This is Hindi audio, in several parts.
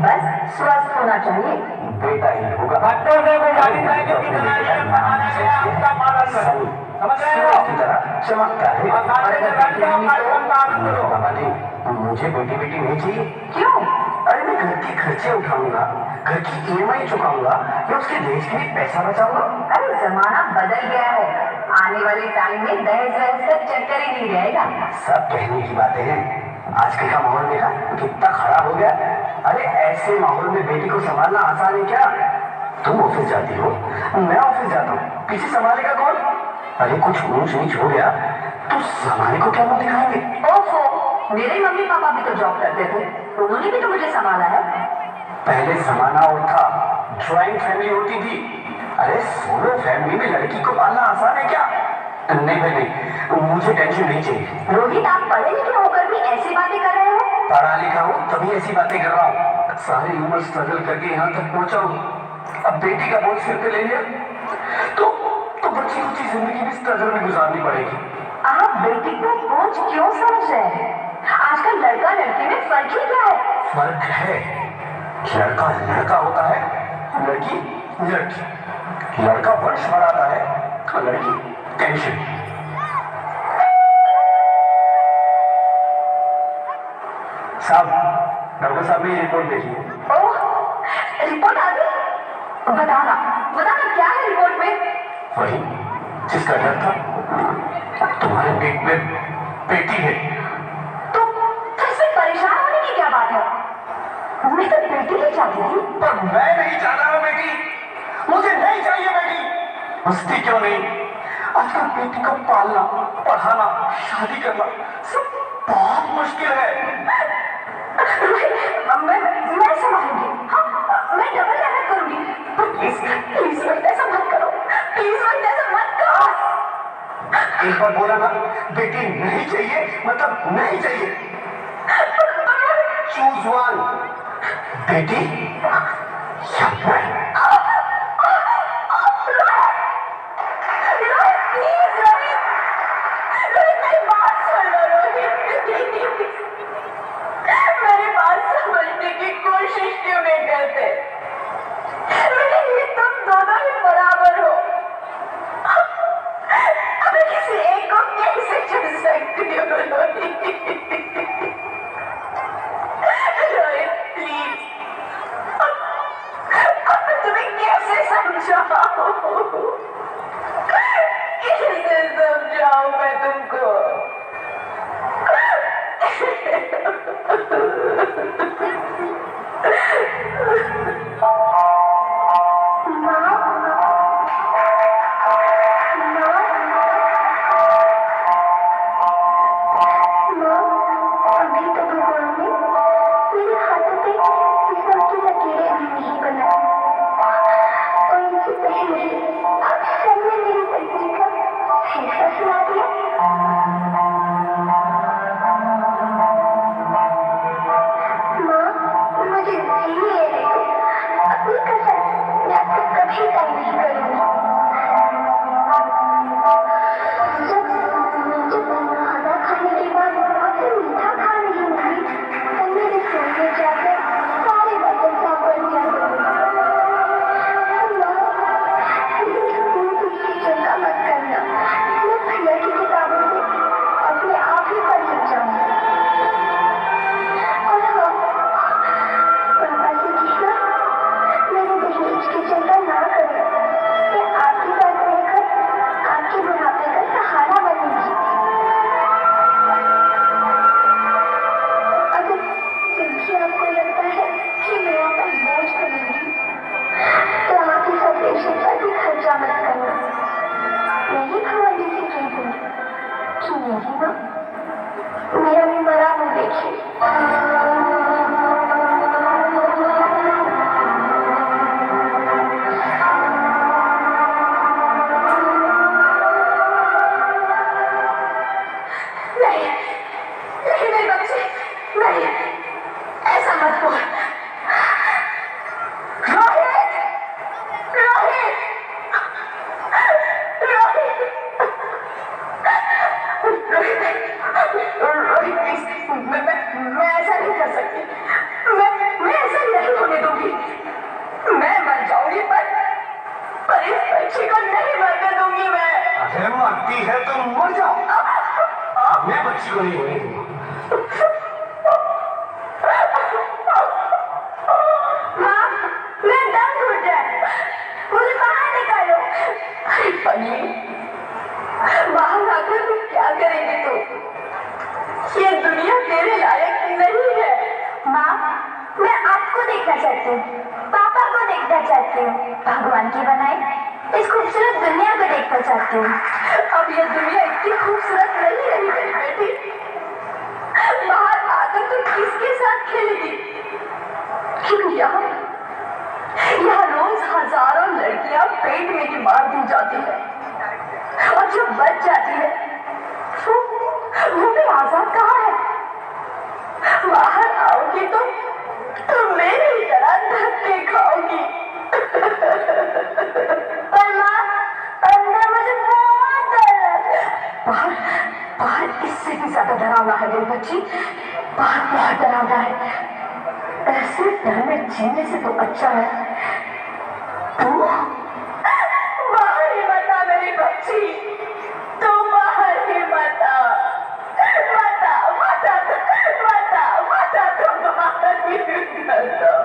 बस स्वस्थ होना चाहिए। बेटा ही होगा। बच्चों से गुजारिश है कि कितना ये बनाया गया उसका पालन करो। समझ रहे हो? की तरह चमकता है। आसानी से बैठ जाओ, कार्यक्रम का आनंद लो। बाबा जी, मुझे बेटी बेटी नहीं चाहिए। क्यों? अरे मैं घर के खर्चे उठाऊंगा, घर की ईएमआई चुकाऊंगा, या उसके दहेज के लिए पैसा बचाऊंगा। अरे जमाना बदल गया है, आने वाले टाइम में दहेज वहेज का चक्कर ही नहीं रहेगा। सब कहने की बातें हैं। आजकल का माहौल देखा कितना खराब हो गया। अरे ऐसे माहौल में बेटी को संभालना आसान है क्या? तुम ऑफिस जाती हो, मैं ऑफिस जाता हूँ, पीछे संभालेगा कौन? अरे कुछ ऊंच नीच हो गया तो संभालने को क्या मुंह दिखाएंगे? ओफो, मेरे मम्मी पापा भी तो जॉब करते थे, उन्होंने भी तो मुझे संभाला है। पहले जमाना और था, ज्वाइंट फैमिली होती थी। अरे सोलो फैमिली में लड़की को पालना आसान है क्या? नहीं भाई नहीं, मुझे टेंशन नहीं चाहिए। रोहित, आप पढ़े लिखे होकर भी ऐसी बातें कर रहे हो? पढ़ा लिखा हूँ तभी ऐसी बातें कर रहा हूँ। सारी उम्र स्ट्रगल करके यहाँ तक पहुंचा हूँ, अब बेटी का बोझ सिर पे ले लिया तो बच्ची कुछ जिंदगी भी स्ट्रगल में गुजारनी पड़ेगी। आप बेटी को बोझ क्यों समझ रहे हैं? आजकल लड़का लड़की में फर्क ही क्या है? फर्क है, लड़का लड़का होता है, लड़की लड़की। लड़का वर्ष बढ़ाता है और लड़की टेंशन। साहब, डॉक्टर साहब ने ये रिपोर्ट देखी है। ओह, रिपोर्ट आ गई? बताना बताना क्या है रिपोर्ट में? वही जिसका डर था, तुम्हारे पेट में बेटी है। तो इसमें परेशान होने की क्या बात है? मैं तो बेटी ही चाहती थी। पर मैं नहीं चाहता हूँ बेटी, मुझे नहीं चाहिए बेटी। मस्ती क्यों नहीं? आजकल बेटी को पालना, पढ़ाना, शादी करना सब बहुत मुश्किल है। मैं संभालूंगी। हाँ, मैं डबल मेहनत करूंगी। पर प्लीज प्लीज मत ऐसा मत करो, प्लीज मत ऐसा मत करो। एक बार बोला ना, बेटी नहीं चाहिए मतलब नहीं चाहिए। चूज वन, बेटी या मैं। मेरी बात समझने की कोशिश क्यों नहीं करते? तुम दोनों ही बराबर हो। मैं किसी एक को कैसे चुन सकती हूँ? रोहित प्लीज, अब मैं तुम्हें कैसे समझाऊं? कैसे समझाऊं मैं तुमको? मेरा भी मरा मुंह देखिए। मैं ऐसा नहीं कर सकती। मैं ऐसा नहीं इसको नहीं होने दूंगा। माँ, मैं दम घुट रहा है, मुझे बाहर निकालो। अरे पगली, बाहर आकर तुम क्या करेंगी तुम? ये दुनिया तेरे लायक नहीं है। माँ, मैं आपको देखना चाहती हूँ, पापा को देखना चाहती हूँ, भगवान की बनाई इस खूबसूरत दुनिया को देखना चाहती हूँ। अब ये दुनिया इतनी खूबसूरत नहीं रही मेरी बेटी। बाहर आकर तुम किसके साथ खेलेगी? क्यों यहाँ रोज हजारों लड़कियां पेट में की मार दी जाती है, और जो बच जाती है वो भी आजाद कहाँ है? बाहर आओगी तो मेरी ही तरह धक्के खाओगी। पर माँ, अंदर मुझे बहुत डर लगता है। बाहर बाहर इससे भी ज्यादा डरावना है मेरी बच्ची, बाहर बहुत डरावना है। ऐसे डर में जीने से तो अच्छा है तू बाहर ही मत आ मेरी बच्ची, तू बाहर ही मत आ, मत आ, मत आ, मत आ, मत आ, तू बाहर ही मत आ।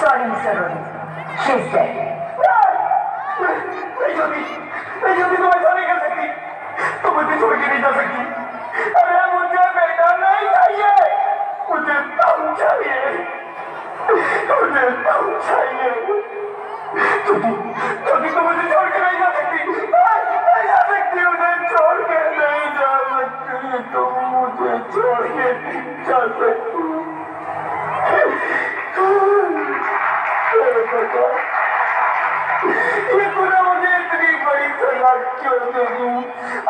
Sorry, Mr. Rohit. She's dead. मैं जल्दी तो ऐसा नहीं कर सकती, तो मुझे छोड़ के नहीं जा सकती। अरे मुझे बेटा नहीं चाहिए, मुझे तुम चाहिए, मुझे तुम चाहिए। छोटी छोटी तो मुझे छोड़ के नहीं जा सकती, नहीं जा सकती, मुझे छोड़ के नहीं जा सकती, तुम मुझे छोड़ के नहीं जा सकती। ये पूरा मुझे इतनी बड़ी सजा क्यों दे दी?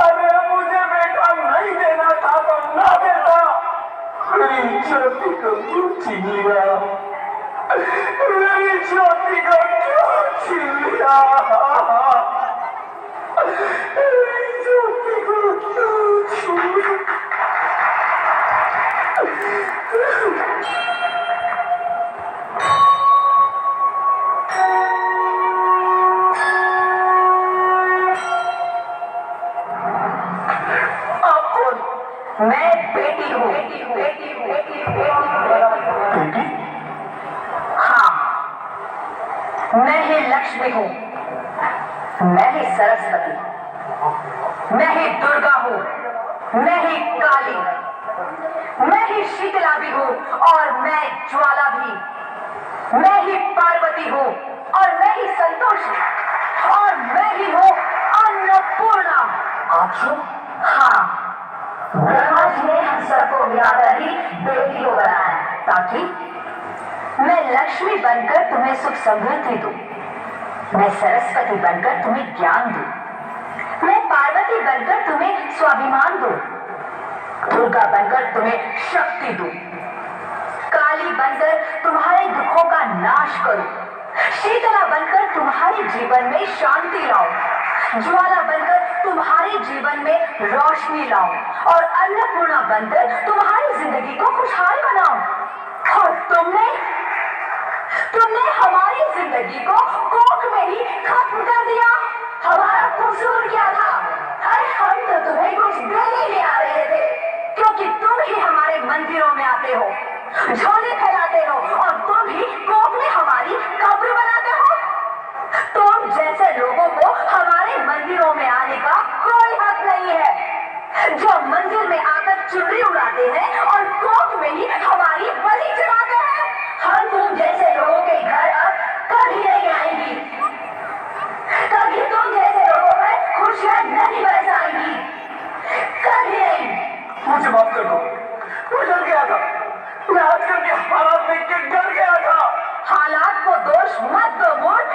अरे मुझे बेटा नहीं देना था तो ना देता, मेरी छोटी को क्यों छीन लिया, मेरी छोटी को क्यों छीन लिया, मेरी छोटी को क्यों छीन लिया? मैं बेटी हूँ। हाँ, मैं ही लक्ष्मी हूँ, मैं ही सरस्वती, मैं ही दुर्गा हूँ, मैं ही काली, मैं ही शीतला भी हूँ और मैं ज्वाला भी। मैं ही पार्वती हूँ और मैं ही संतोषी और मैं ही हूँ अन्नपूर्णा। आप हाँ, ब्रह्मा जी ने हम सबको मिलाकर ही बेटी को बनाया है ताकि मैं लक्ष्मी बनकर तुम्हें सुख समृद्धि दूं, मैं सरस्वती बनकर तुम्हें ज्ञान दूं, मैं पार्वती बनकर तुम्हें स्वाभिमान दूं, दुर्गा बनकर तुम्हें शक्ति दूं, काली बनकर तुम्हारे दुखों का नाश करूं, शीतला बनकर तुम्हारे जीवन में शांति लाऊं, ज्वाला बनकर तुम्हारे जीवन में रोशनी लाऊं और अन्नपूर्णा बनकर तुम्हारी जिंदगी को खुशहाल बनाऊं। और तुमने हमारी जिंदगी को कोख में ही खत्म कर दिया। हमारा कसूर क्या था? अरे हम तो तुम्हें कुछ देने ले आ रहे थे, क्योंकि तुम ही हमारे मंदिरों में आते हो, झोले फैलाते हो और तुम ही कोख में हमारी कब्र बनाते हो। तुम जैसे लोगों को हमारे मंदिरों में आने का कोई हक नहीं है, जो मंदिर में आकर चुनरी उड़ाते हैं और कोख में ही हमारी बलि चढ़ाते हैं। हम तुम जैसे लोगों के घर अब कभी नहीं आएंगी, कभी तुम जैसे लोगों पर खुशियां नहीं बरसाएंगी, कभी नहीं। मुझे माफ कर दो, मैं डर गया था। मैं आजकल के हालात देख के डर गया था। हालात को दोष मत दो मूर्ख,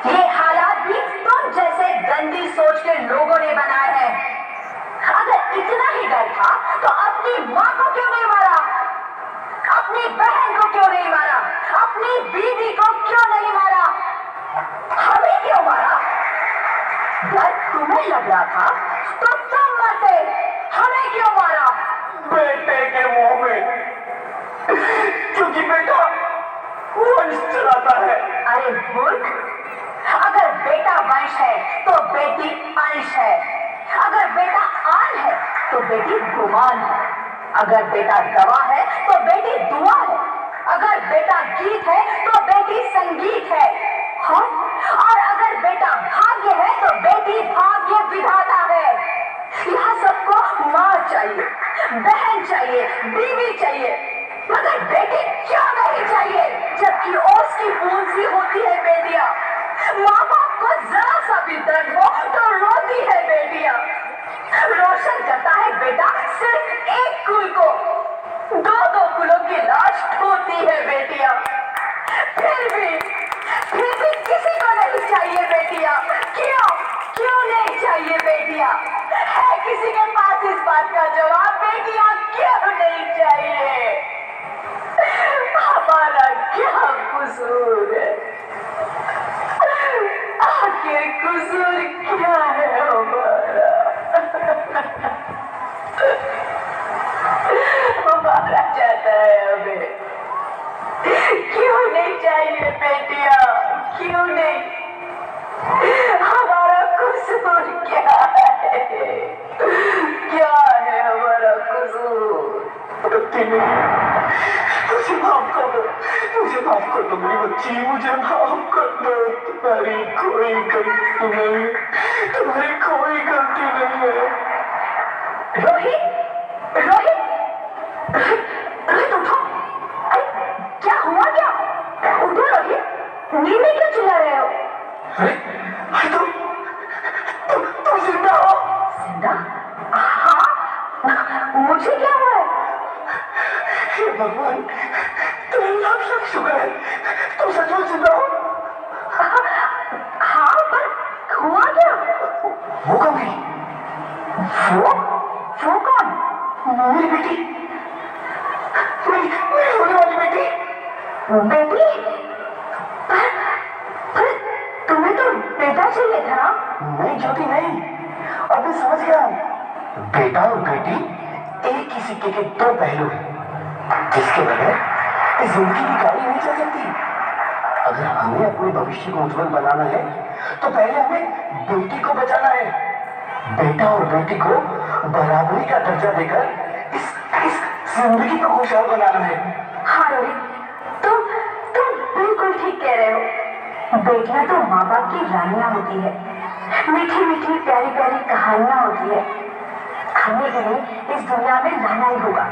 ये हालात भी तुम जैसे गंदी सोच के लोगों ने बनाए हैं। अगर इतना ही डर था तो अपनी माँ को क्यों नहीं मारा, अपनी बहन को क्यों नहीं मारा, अपनी बीवी को क्यों नहीं मारा, हमें क्यों मारा? डर तुम्हें लग रहा था तो तुम मरते, हमें क्यों मारा? बेटे के मुंह में, क्योंकि बेटा वंश चलाता है। अरे मूर्ख, अगर बेटा वंश है तो बेटी अंश है, अगर बेटा आन है तो बेटी गुमान है, अगर बेटा दवा है तो बेटी दुआ है, अगर बेटा गीत है तो बेटी संगीत है, हाँ? और अगर बेटा भाग्य है तो बेटी भाग्य विधाता है। यहाँ सबको माँ चाहिए, बहन चाहिए, बीवी चाहिए, मगर बेटी क्यों नहीं चाहिए? जबकि ओस की बूंद सी होती है बेटियां, माँ बाप को जरा सा भी दर्द हो तो रोती है बेटियां, रोशन करता है बेटा सिर्फ एक कुल को, दो दो कुलों की लाश ढोती है बेटियां। फिर भी किसी को नहीं चाहिए बेटियां। क्यों नहीं चाहिए बेटियां? है किसी के पास इस बात का जवाब? बेटियां क्यों नहीं चाहिए? हमारा क्या कसूर है? आखिर कसूर क्या है हमारा? हमारा चाहता है हमें, क्यों नहीं चाहिए बेटियां? क्यों नहीं? हमारा कसूर क्या है? क्या है हमारा कसूर? मुझे माफ कर दो, मुझे माफ कर दो मेरी बच्ची, मुझे माफ कर दो। तुम्हारी कोई गलती नहीं, तुम्हारी कोई गलती नहीं है। रोहित, रोहित, रोहित उठो। अरे क्या हुआ क्या? उठो रोहित, नींद में क्यों चिल्ला रहे हो? अरे तुम जिंदा हो? जिंदा? हाँ, मुझे क्या हुआ है? हे भगवान, तेरे लाख लाख शुक्र है, तुम सचमुच जिंदा हो। हाँ, पर हुआ क्या? वो कब गई? वो कौन? मेरी बेटी, मेरी होने वाली बेटी। बेटी? पर तुम्हें तो बेटा चाहिए था ना? नहीं ज्योति नहीं, अब मैं समझ गया हूँ। बेटा और बेटी एक ही सिक्के के दो पहलू हैं, जिसके बगैर इस जिंदगी की गाड़ी नहीं चल सकती। अगर हमें अपने भविष्य को उज्जवल बनाना है तो पहले हमें बेटी को बचाना है। बेटा और बेटी को बराबरी का दर्जा देकर इस जिंदगी को खुशहाल बनाना है। हाँ रोहित, तुम बिल्कुल ठीक कह रहे हो। बेटियां तो माँ बाप की रानियां होती है, मीठी मीठी प्यारी प्यारी कहानियां होती है। हमें इन्हें इस दुनिया में लाना ही होगा।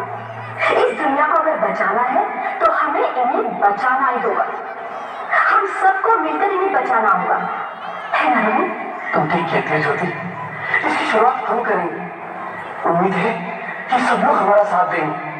इस दुनिया को अगर बचाना है तो हमें इन्हें बचाना ही होगा। हम सबको मिलकर इन्हें बचाना होगा, है ना रवि? तुम ठीक कहती है ज्योति, इसकी शुरुआत हम करेंगे। उम्मीद है कि सब लोग हमारा साथ देंगे।